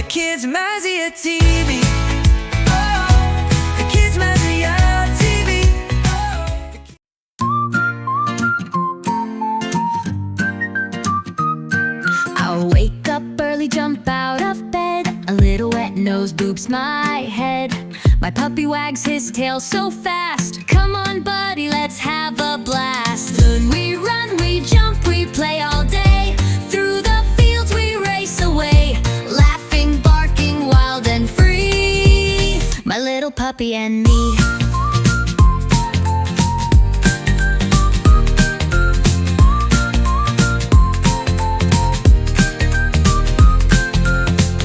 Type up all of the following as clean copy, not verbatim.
kids might see a TV. Oh, the kids might see a TV. I'll wake up early, jump out of bed. A little wet nose boops my head. My puppy wags his tail so fast. Come on, buddy, let's have a blast. Soon we run, we jump, we play all day. Through the fields we race away, laughing, barking, wild and free. My little puppy and me.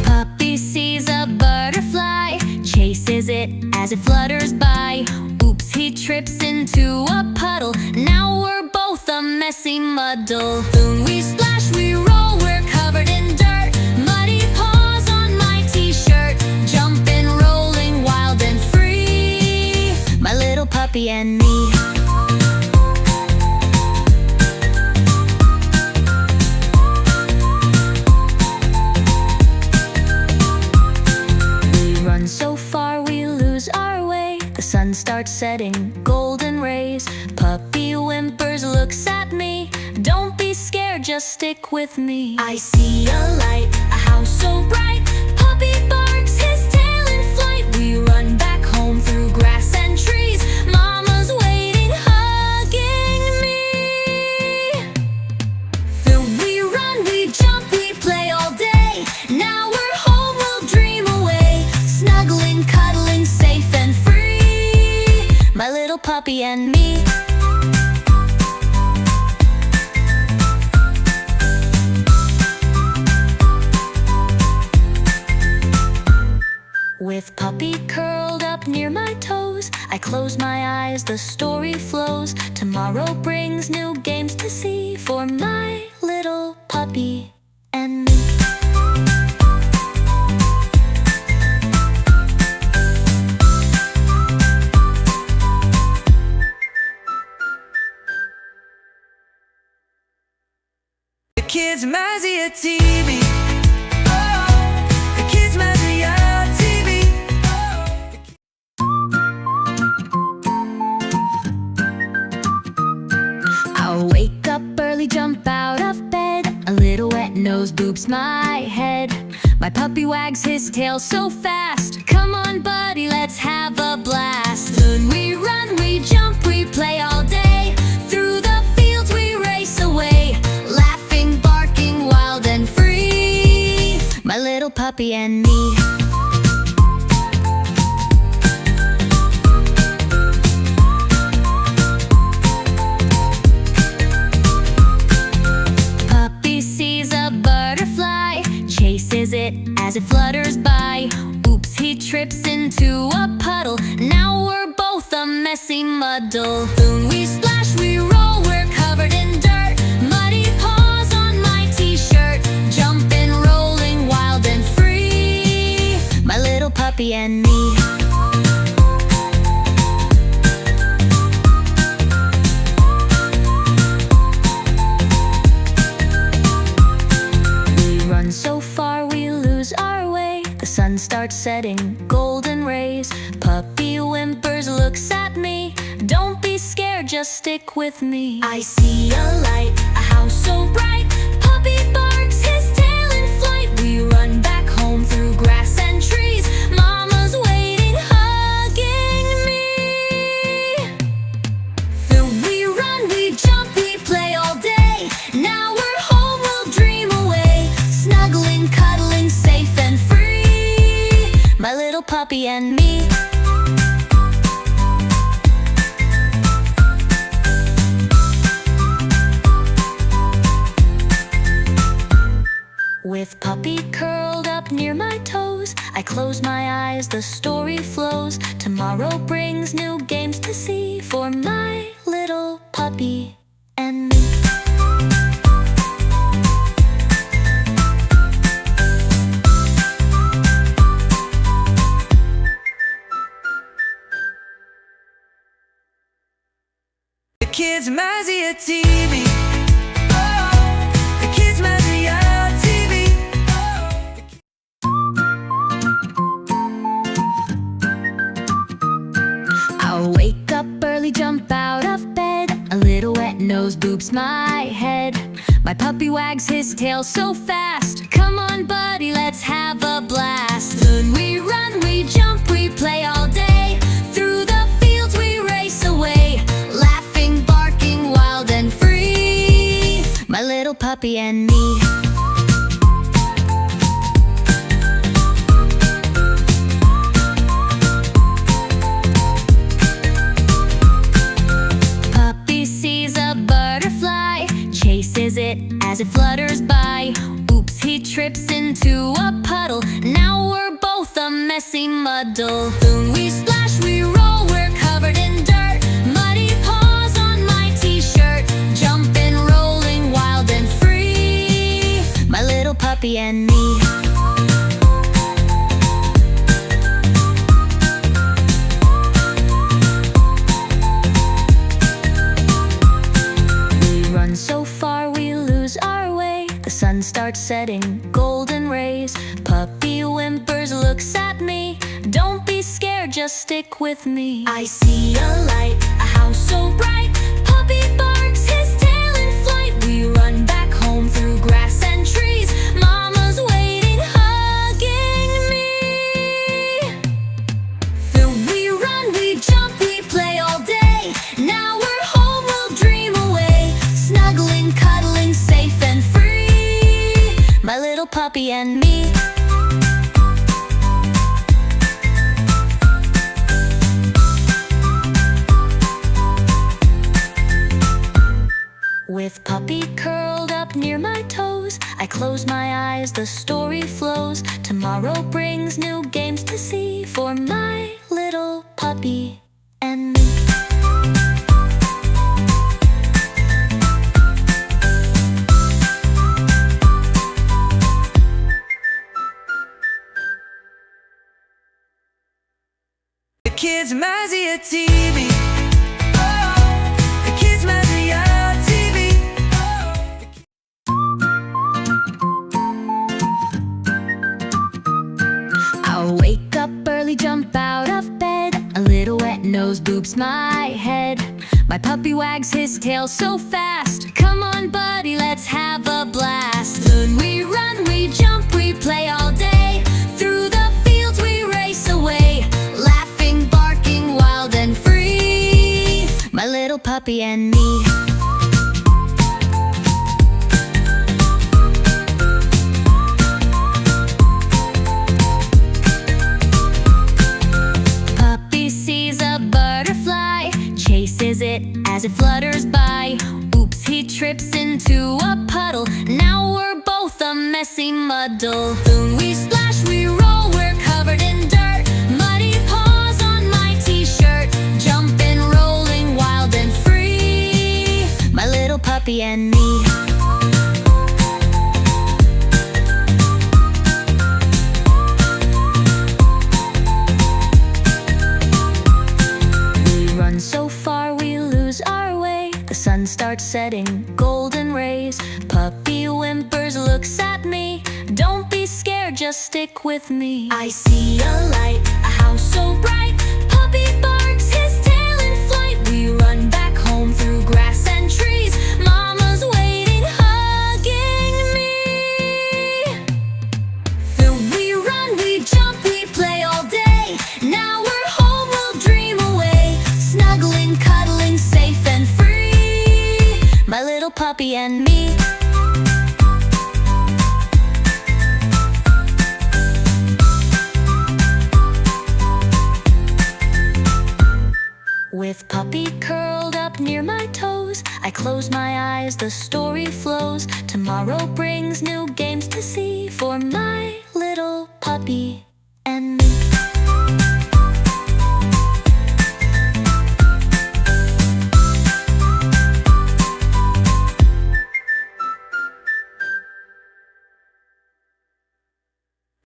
Puppy sees a butterfly, chases it as it flutters by. Oops, he trips into a puddle. Now we're both a messy muddle. Soon we splash, we roll, we're covered in dirt. Muddy paws on my t-shirt, jumping, rolling, wild and free. My little puppy and me. So far we lose our way. The sun starts setting, golden rays. Puppy whimpers, looks at me. Don't be scared, just stick with me. I see a light, a house so bright. Puppy barks his tail in flight. We run back home through grass and trees. Mama's waiting, hugging me. Through we run, we jump, we play all day. Now we're home, we'll dream away. Snuggling, cuddling, safe and free. My little puppy and me. With puppy curled up near my toes, I close my eyes, the story flows. Tomorrow brings new games to see for my little puppy and me. The kids might see a TV. Oh, the kids might see a TV. I'll wake up early, jump out of bed. A little wet nose boops my head. My puppy wags his tail so fast. Come on, buddy, let's have a blast. Soon we run, we jump, we play all day. Through the fields we race away, laughing, barking, wild and free. My little puppy and me. Puppy sees a butterfly, chases it as it flutters by. Oops, he trips into a puddle. Now we're both a messy muddle. Soon we splash, we roll, we're covered in dirt. Muddy paws on my t-shirt, jumping, rolling, wild and free. My little puppy and me. We run so far we lose our way. The sun starts setting, golden rays. Puppy whimpers, looks at me. Don't be scared, just stick with me. I see a light, a house so bright. Puppy barks his tail in flight. We run back home through grass and trees. Mama's waiting, hugging me. Through we run, we jump, we play all day. Now we're home, we'll dream away. Snuggling, cuddling, safe and free. My little puppy and me. With puppy curled up near my toes, I close my eyes, the story flows. Tomorrow brings new games to see for my little puppy and me. The kids might see a TV. Oh, the kids might see a TV. Oh, nose boops my head. My puppy wags his tail so fast. Come on, buddy, let's have a blast. Soon we run, we jump, we play all day. Through the fields we race away, laughing, barking, wild and free. My little puppy and me. Chases it as it flutters by. Oops, he trips into a puddle. Now we're both a messy muddle. Soon we splash, we roll, we're covered in dirt. Muddy paws on my t-shirt, jumping, rolling, wild and free. My little puppy and me. So far we lose our way. The sun starts setting, golden rays. Puppy whimpers, looks at me. Don't be scared, just stick with me. I see a light, a house so bright. Puppy barks his tail in flight. We run back home through grass and trees. Mama's waiting, hugging me. Then we run, we jump, we play all day. Now we're home, we'll dream away. Snuggling, cuddling, safe and free. My little puppy and me. With puppy curled up near my toes, I close my eyes, the story flows. Tomorrow brings new games to see for my little puppy and me. Kids Mazia TV. Oh, the Kids Mazia TV. I'll wake up early, jump out of bed. A little wet nose boops my head. My puppy wags his tail so fast. Come on, buddy, let's have a blast. Soon we run, we jump, we play all day. Through the fields we race away, laughing, barking, wild and free. My little puppy and me. Puppy sees a butterfly, chases it as it flutters by. Oops, he trips into a puddle. Now we're both a messy muddle. Soon we splash, we roll, we're covered in dirt. Muddy paws on my t-shirt, jumping, rolling, wild and free. My little puppy and me. We run so far we lose our way. The sun starts setting, golden rays. Puppy whimpers, looks at me. Don't be scared, just stick with me. I see a light, a house so bright. Puppy barks his tail in flight. We run back home through grass and trees. Mama's waiting, hugging me. Then we run, we jump, we play all day. Now we're home, we'll dream away. Snuggling, cuddling, safe and free. My little puppy and me. With puppy curled up near my toes, I close my eyes, the story flows. Tomorrow brings new games to see for my little puppy and me.